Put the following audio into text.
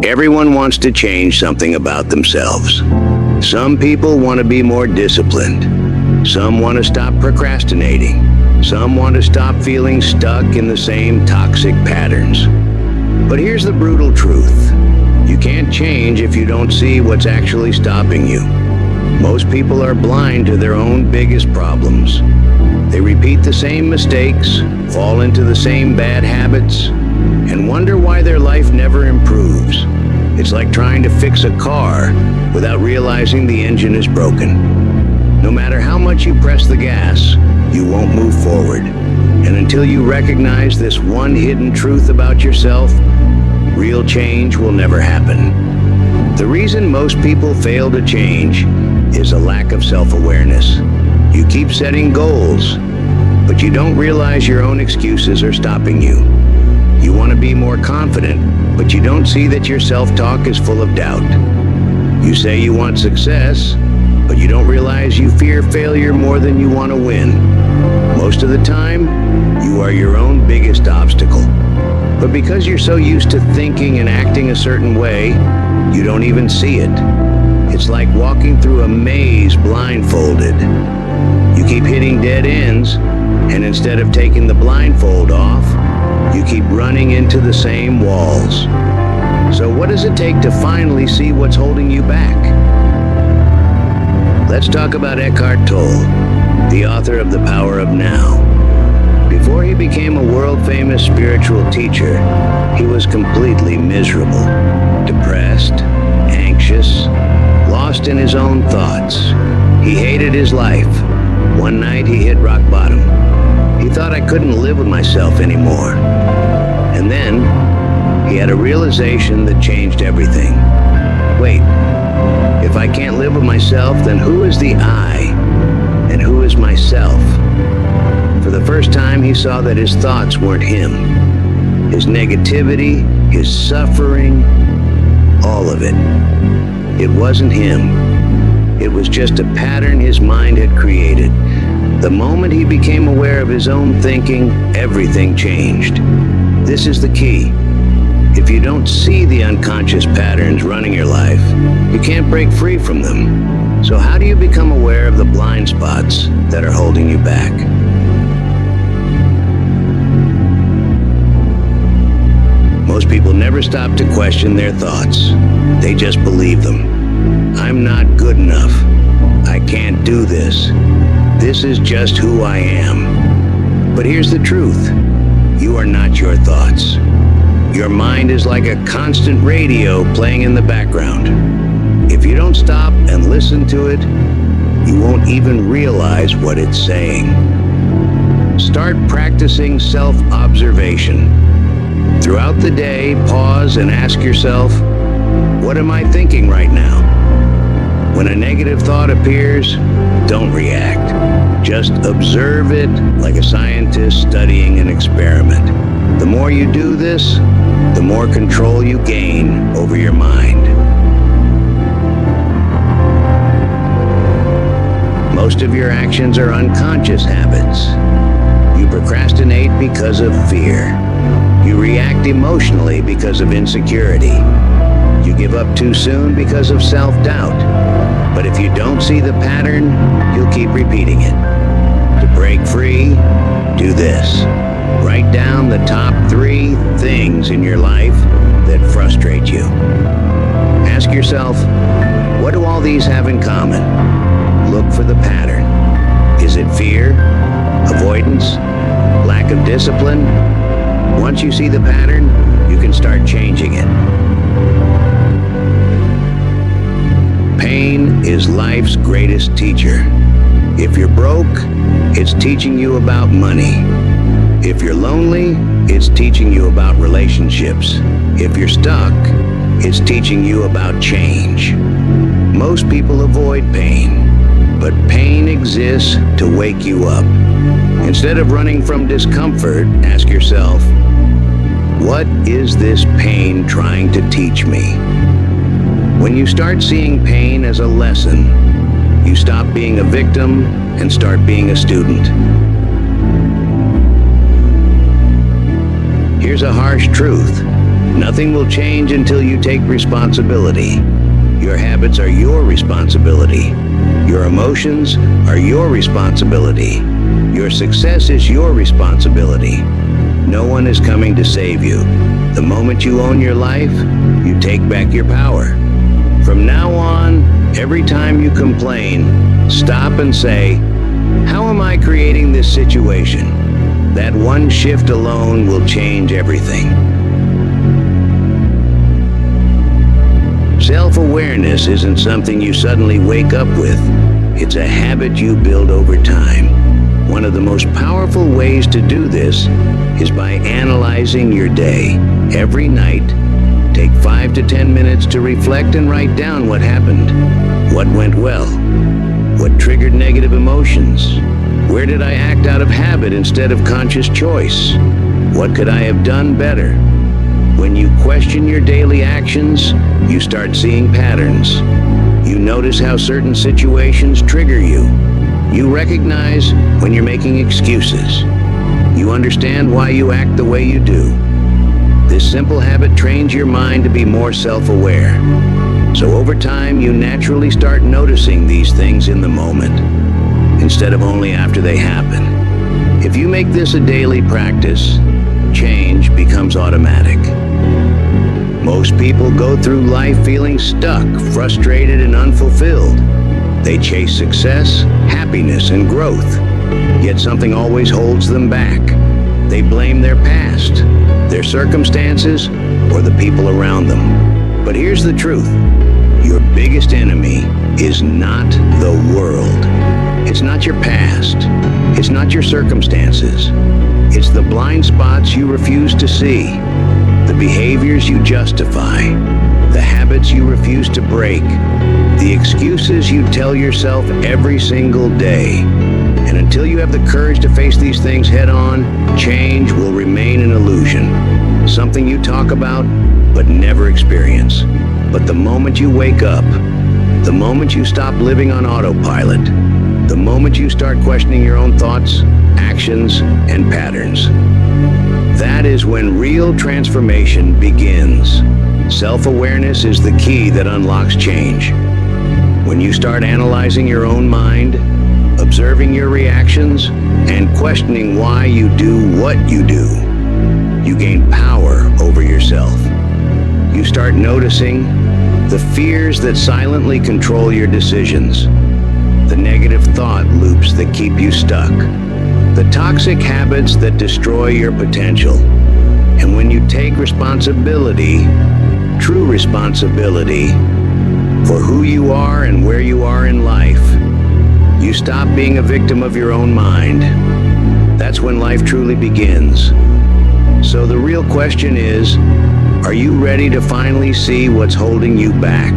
Everyone wants to change something about themselves. Some people want to be more disciplined. Some want to stop procrastinating. Some want to stop feeling stuck in the same toxic patterns. But here's the brutal truth. You can't change if you don't see what's actually stopping you. Most people are blind to their own biggest problems. They repeat the same mistakes, fall into the same bad habits, and wonder why their life never improves. It's like trying to fix a car without realizing the engine is broken. No matter how much you press the gas, you won't move forward. And until you recognize this one hidden truth about yourself, real change will never happen. The reason most people fail to change is a lack of self-awareness. You keep setting goals, but you don't realize your own excuses are stopping you. You want to be more confident, but you don't see that your self-talk is full of doubt. You say you want success, but you don't realize you fear failure more than you want to win. Most of the time, you are your own biggest obstacle. But because you're so used to thinking and acting a certain way, you don't even see it. It's like walking through a maze blindfolded. You keep hitting dead ends, and instead of taking the blindfold off, you keep running into the same walls. So what does it take to finally see what's holding you back? Let's talk about Eckhart Tolle, the author of The Power of Now. Before he became a world-famous spiritual teacher, he was completely miserable, depressed, anxious, lost in his own thoughts. He hated his life. One night he hit rock bottom. He thought, I couldn't live with myself anymore. And then he had a realization that changed everything. Wait, if I can't live with myself, then who is the I and who is myself? For the first time, he saw that his thoughts weren't him. His negativity, his suffering, all of it. It wasn't him. It was just a pattern his mind had created. The moment he became aware of his own thinking, everything changed. This is the key. If you don't see the unconscious patterns running your life, you can't break free from them. So how do you become aware of the blind spots that are holding you back? Most people never stop to question their thoughts. They just believe them. I'm not good enough. I can't do this. This is just who I am. But here's the truth. You are not your thoughts. Your mind is like a constant radio playing in the background. If you don't stop and listen to it, you won't even realize what it's saying. Start practicing self-observation. Throughout the day, pause and ask yourself, what am I thinking right now? When a negative thought appears, don't react. Just observe it like a scientist studying an experiment. The more you do this, the more control you gain over your mind. Most of your actions are unconscious habits. You procrastinate because of fear. You react emotionally because of insecurity. You give up too soon because of self-doubt. But if you don't see the pattern, you'll keep repeating it. To break free, do this. Write down the top 3 things in your life that frustrate you. Ask yourself, what do all these have in common? Look for the pattern. Is it fear, avoidance, lack of discipline? Once you see the pattern, you can start changing it. Pain is life's greatest teacher. If you're broke, it's teaching you about money. If you're lonely, it's teaching you about relationships. If you're stuck, it's teaching you about change. Most people avoid pain, but pain exists to wake you up. Instead of running from discomfort, ask yourself, what is this pain trying to teach me? When you start seeing pain as a lesson, you stop being a victim and start being a student. Here's a harsh truth. Nothing will change until you take responsibility. Your habits are your responsibility. Your emotions are your responsibility. Your success is your responsibility. No one is coming to save you. The moment you own your life, you take back your power. From now on, every time you complain, stop and say, how am I creating this situation? That one shift alone will change everything. Self-awareness isn't something you suddenly wake up with. It's a habit you build over time. One of the most powerful ways to do this is by analyzing your day. Every night, take 5 to 10 minutes to reflect and write down what happened. What went well? What triggered negative emotions? Where did I act out of habit instead of conscious choice? What could I have done better? When you question your daily actions, you start seeing patterns. You notice how certain situations trigger you. You recognize when you're making excuses. You understand why you act the way you do. This simple habit trains your mind to be more self-aware. So over time, you naturally start noticing these things in the moment, instead of only after they happen. If you make this a daily practice, change becomes automatic. Most people go through life feeling stuck, frustrated, and unfulfilled. They chase success, happiness, and growth, yet something always holds them back. They blame their past, their circumstances, or the people around them. But here's the truth. Your biggest enemy is not the world. It's not your past. It's not your circumstances. It's the blind spots you refuse to see, the behaviors you justify, the habits you refuse to break, the excuses you tell yourself every single day. And until you have the courage to face these things head on, change will remain an illusion. Something you talk about, but never experience. But the moment you wake up, the moment you stop living on autopilot, the moment you start questioning your own thoughts, actions, and patterns, that is when real transformation begins. Self-awareness is the key that unlocks change. When you start analyzing your own mind, observing your reactions, and questioning why you do what you do, you gain power over yourself. You start noticing the fears that silently control your decisions, the negative thought loops that keep you stuck, the toxic habits that destroy your potential. And when you take responsibility, true responsibility, for who you are and where you are in life, you stop being a victim of your own mind. That's when life truly begins. So the real question is, are you ready to finally see what's holding you back?